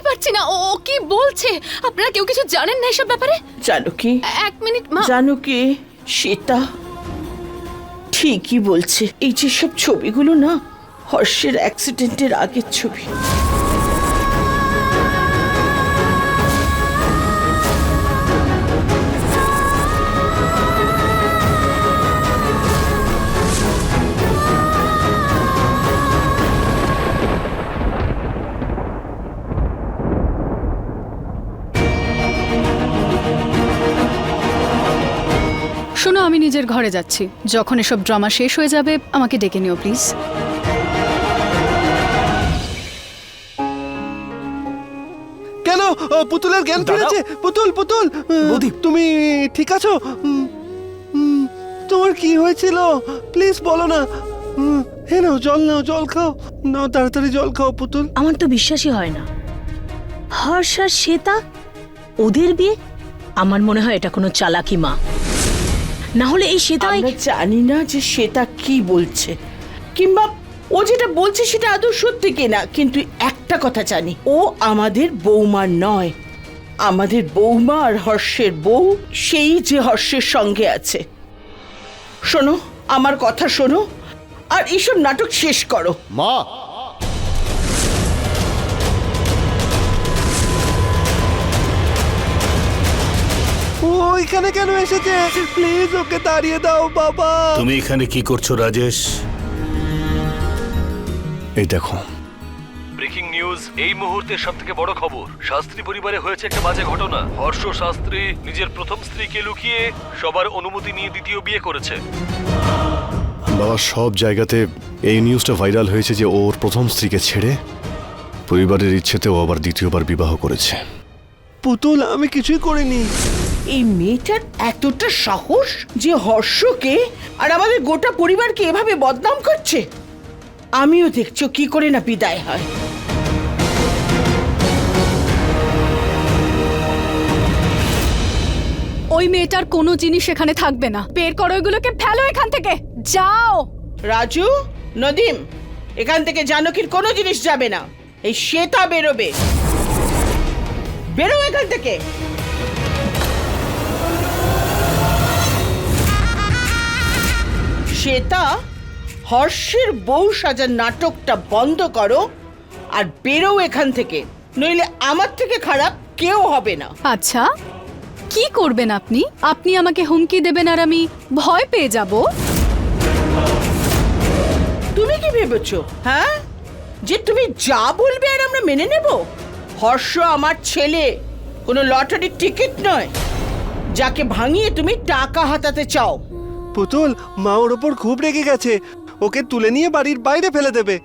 পারছি না ও কি বলছে। আপনারা কেউ কিছু জানেন না এসব ব্যাপারে? জানকী, এক মিনিট মা। জানকী, শ্বেতা ঠিকই বলছে। এই যে সব ছবিগুলো না হর্ষের অ্যাক্সিডেন্টের আগের ছবি। শোনো, আমি নিজের ঘরে যাচ্ছি। যখন এসব ড্রামা শেষ হয়ে যাবে আমাকে ডেকে নিও প্লিজ। কেন পুতুলের জ্ঞান ফিরেছে? পুতুল পুতুল, তুমি ঠিক আছো? তোমার কি হয়েছিল প্লিজ বলো না। হে নাও জল, নাও জল খাও, নাও তাড়াতাড়ি জল খাও পুতুল। আমার তো বিশ্বাসই হয় না, হর্ষ আর শ্বেতা ওদের বিয়ে। আমার মনে হয় এটা কোনো চালাকি মা, না হলে এই শ্বেতা। আমরা জানি না যে শ্বেতা কি বলছে, কিংবা ও যেটা বলছে সেটা আদৌ সত্যি কিনা, কিন্তু একটা কথা জানি, ও আমাদের বৌমা নয়। আমাদের বৌমা আর হর্ষের বউ সেই যে হর্ষের সঙ্গে আছে। শোনো, আমার কথা শোনো, আর এইসব নাটক শেষ করো। মা, ও এখানে কেন এসেছে? প্লিজ ওকে তাড়িয়ে দাও বাবা। তুমি এখানে কি করছো রাজেশ? এই দেখো, ব্রেকিং নিউজ, এই মুহূর্তের সবথেকে বড় খবর। শাস্ত্রী পরিবারে হয়েছে একটা বাজে ঘটনা। হর্ষ শাস্ত্রী নিজের প্রথম স্ত্রীকে লুকিয়ে সবার অনুমতি নিয়ে দ্বিতীয় বিয়ে করেছে। বাবা, সব জায়গাতে এই নিউজটা ভাইরাল হয়েছে যে ওর প্রথম স্ত্রীকে ছেড়ে পরিবারের ইচ্ছেতে ও আবার দ্বিতীয়বার বিবাহ করেছে। পুতুল, আমি কিছুই করিনি। এই মেয়েটার এতটা সাহস যে হর্ষকে আর আমাদের গোটা পরিবারকে এভাবে বদনাম করছে। আমিও দেখছো কি করে না বিদায় হয়। ওই মেয়েটার কোনো জিনিস এখানে থাকবে না। বের করো এগুলোকে, ফেলো এখান থেকে, যাও। রাজু, নদীম, এখান থেকে জানকীর কোনো জিনিস যাবে না। এই শ্বেতা বেরোবে। বেরো এখান থেকে। শ্বেতা, হর্ষের বউ সাজার নাটকটা বন্ধ করো আর বেরো এখান থেকে, নইলে আমার থেকে খারাপ কেউ হবে না। আচ্ছা, কি করবেন আপনি? আপনি আমাকে হুমকি দেবেন আর আমি ভয় পেয়ে যাব? তুমি কি ভেবেছো, হ্যাঁ, যে তুমি যা বলবে আর আমরা মেনে নেব? হর্ষ আমার ছেলে, কোনো লটারির টিকিট নয় যাকে ভাঙিয়ে তুমি টাকা হাতাতে চাও। পুতুল, মা ওর ওপর খুব রেগে গেছে, ওকে তুলে নিয়ে বাড়ির বাইরে ফেলে দেবে।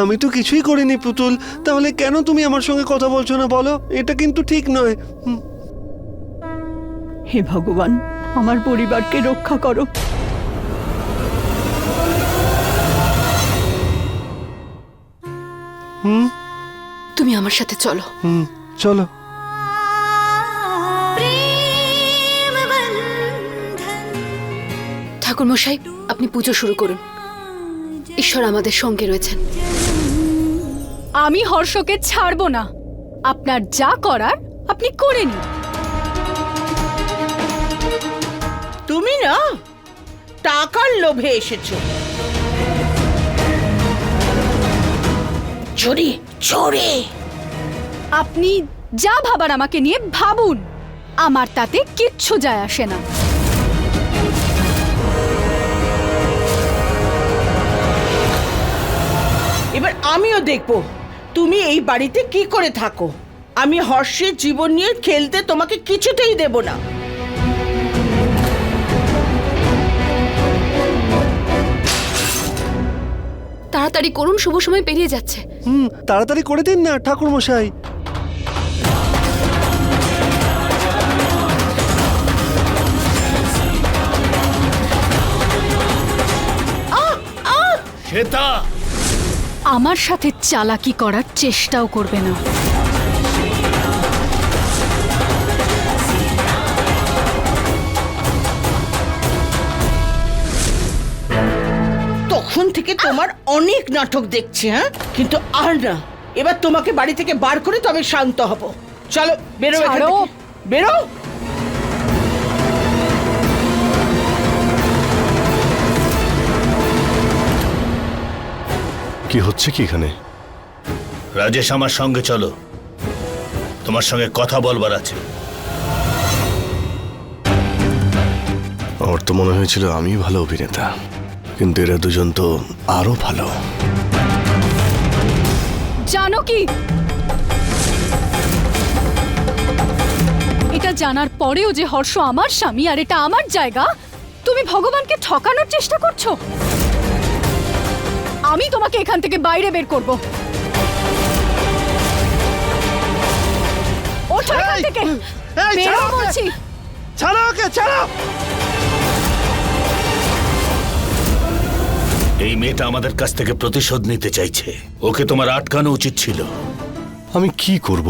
আমি তো কিছুই করিনি পুতুল, তাহলে কেন তুমি আমার সঙ্গে কথা বলছো না বলো? এটা কিন্তু ঠিক নয়। হে ভগবান, আমার পরিবারকে রক্ষা করো। তুমি আমার সাথে চলো। চলো। ঠাকুর মশাই, আপনি পুজো শুরু করুন। ঈশ্বর আমাদের সঙ্গে রয়েছেন। আমি হর্ষকে ছাড়বো না। আপনার যা করার আপনি করে নিন। তুমি না টাকার লোভে এসেছো। চোরে চোরে। আপনি যা ভাবার আমাকে নিয়ে ভাবুন, আমার তাতে কিচ্ছু যায় আসে না। এবার আমিও দেখবো তুমি এই বাড়িতে কি করে থাকো। আমি হর্ষের জীবন নিয়ে খেলতে তোমাকে কিছুতেই দেব না। তাড়াতাড়ি করুন, শুভ সময় পেরিয়ে যাচ্ছে। তাড়াতাড়ি করে দিন না ঠাকুর মশাই। শ্বেতা, আমার সাথে চালাকি করার চেষ্টাও করবে না। তখন থেকে তোমার অনেক নাটক দেখছি, হ্যাঁ, কিন্তু আর না, এবার তোমাকে বাড়ি থেকে বার করে তবে শান্ত হব। চলো বেরো এখান ছাড়ো। থেকে। বেরো। কি হচ্ছে কি এখানে? রাজেশ, আমার সঙ্গে চলো, তোমার সঙ্গে কথা বলবার আছে। আমার তো মনে হয়েছিল আমি ভালো অভিনেতা, কিন্তু এরা দুজন তো আরো ভালো। জানো কি, এটা জানার পরেও যে হর্ষ আমার স্বামী আর এটা আমার জায়গা, তুমি ভগবানকে ঠকানোর চেষ্টা করছো। আমি তোমাকে এখান থেকে বাইরে বের করব। ওঠো এখান থেকে, এই, বেরো ছাড়ো ওকে। বলছি। ছাড়ো ওকে, ছাড়ো। এই মেয়েটা আমাদের কাছ থেকে প্রতিশোধ নিতে চাইছে, ওকে তোমার আটকানো উচিত ছিল। আমি কি করব?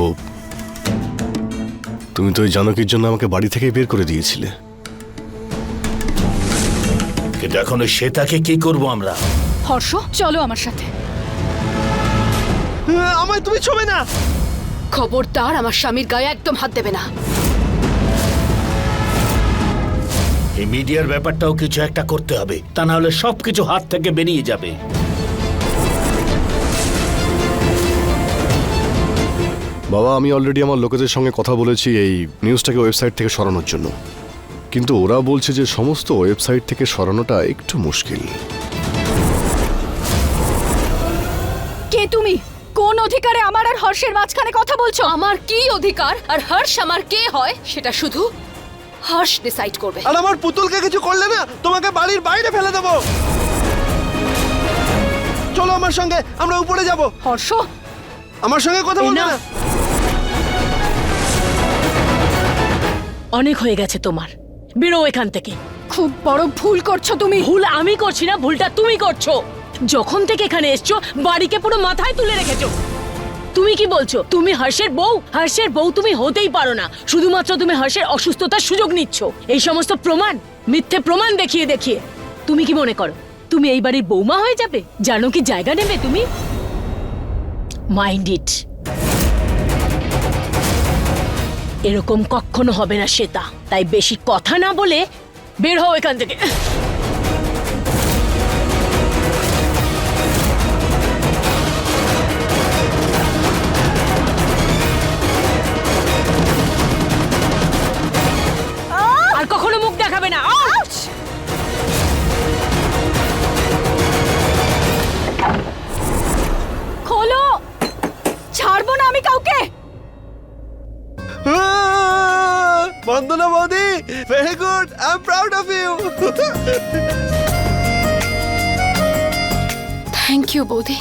তুমি তো ওই জানকীর জন্য আমাকে বাড়ি থেকে বের করে দিয়েছিলে। কিন্তু এখন ওই শ্বেতাকে কি করব আমরা? হর্ষ, চলো আমার সাথে। আমায় তুমি ছোবে না। খবরদার আমার স্বামীর গায়ে একদম হাত দেবে না। এই মিডিয়ার ব্যাপারটাও কিছু একটা করতে হবে, তা না হলে সবকিছু হাত থেকে বেরিয়ে যাবে। বাবা, আমি অলরেডি আমার লোকেদের সঙ্গে কথা বলেছি এই নিউজটাকে ওয়েবসাইট থেকে সরানোর জন্য, কিন্তু ওরা বলছে যে সমস্ত ওয়েবসাইট থেকে সরানোটা একটু মুশকিল। কে তুমি? কোন অধিকারে আমার আর হর্ষের মাঝখানে কথা বলছো? আমার কি অধিকার আর হর্ষ আমার কে হয় সেটা শুধু হর্ষ ডিসাইড করবে। আর আমার পুতুলকে কিছু করলে না, তোমাকে বাড়ির বাইরে ফেলে দেবো। চলো আমার সঙ্গে, আমরা উপরে যাব। হর্ষ, আমার সঙ্গে কথা বলবে না। অনেক হয়ে গেছে তোমার, বেরো এখান থেকে। খুব বড় ভুল করছো তুমি। ভুল আমি করছি না, ভুলটা তুমি করছো। যখন থেকে এখানে এসছো বাড়িকে পুরো মাথায় তুলে রেখেছো। তুমি কি বলছো তুমি হর্ষের বউ? হর্ষের বউ তুমি হতেই পারো না, শুধুমাত্র তুমি হর্ষের অসুস্থতার সুযোগ নিচ্ছ। এই সমস্ত প্রমাণ, মিথ্যে প্রমাণ দেখিয়ে দেখিয়ে তুমি কি মনে করো তুমি এই বাড়ির বৌমা হয়ে যাবে? জানো কি জায়গা নেবে তুমি? Mind it. এরকম কখনো হবে না শ্বেতা, তাই বেশি কথা না বলে বের হও এখান থেকে। আর কখনো মুখ দেখাবে না। আউট! খোলো, ছাড়বো না আমি কাউকে। বন্দনা বৌদি, very good, I am proud of you. Thank you বৌদি।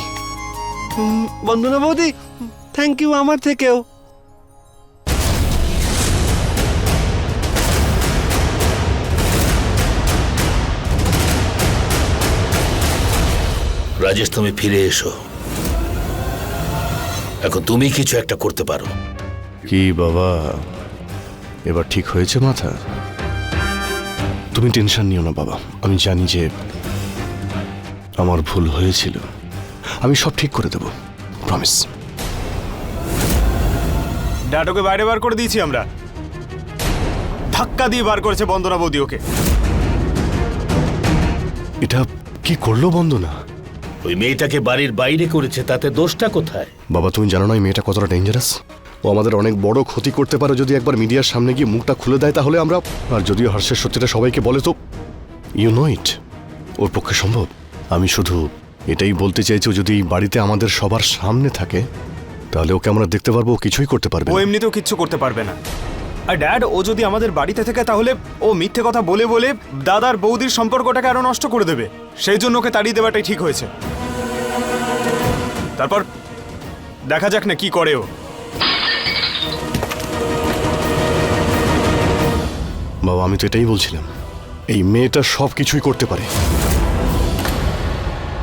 বন্দনা বৌদি, থ্যাংক ইউ আমার থেকেও। রাজেশ, তুমি ফিরে এসো, এখন তুমি কিছু একটা করতে পারো। কি বাবা, এবার ঠিক হয়েছে মাথা? তুমি টেনশন নিও না বাবা, আমি জানি যে আমার ভুল হয়েছিল, আমি সব ঠিক করে দেব, প্রমিস। ড্যাডোকে বাইরে বার করে দিয়েছি আমরা, ধাক্কা দিয়ে বার করেছে বন্দনা বৌদি ওকে। এটা কি করলো বন্দনা? ওই মেয়েটাকে বাড়ির বাইরে করেছে, তাতে দোষটা কোথায়? বাবা, তুমি জানো না এই মেয়েটা কতটা ডেঞ্জারাস? ও আমাদের অনেক বড় ক্ষতি করতে পারে যদি একবার মিডিয়ার সামনে গিয়ে মুখটা খুলে দেয়, তাহলে আমরা, আর যদিও হর্ষের সত্যিটা সবাইকে বলে তো ইউ নো ইট, ওর পক্ষে সম্ভব। আমি শুধু এটাই বলতে চাইছি, ও যদি এই বাড়িতে আমাদের সবার সামনে থাকে তাহলে ওকে আমরা দেখতে পারবো, ও কিছুই করতে পারবে ও না। এমনিতেও কিচ্ছু করতে পারবে না। আর ড্যাড, ও যদি আমাদের বাড়িতে থাকে তাহলে ও মিথ্যে কথা বলে বলে দাদার বৌদির সম্পর্কটাকে আরো নষ্ট করে দেবে। সেই জন্য ওকে তাড়িয়ে দেওয়াটাই ঠিক হয়েছে। তারপর দেখা যাক না কি করে ও। বাবা, আমি তো এটাই বলছিলাম, এই মেয়েটা সব কিছুই করতে পারে।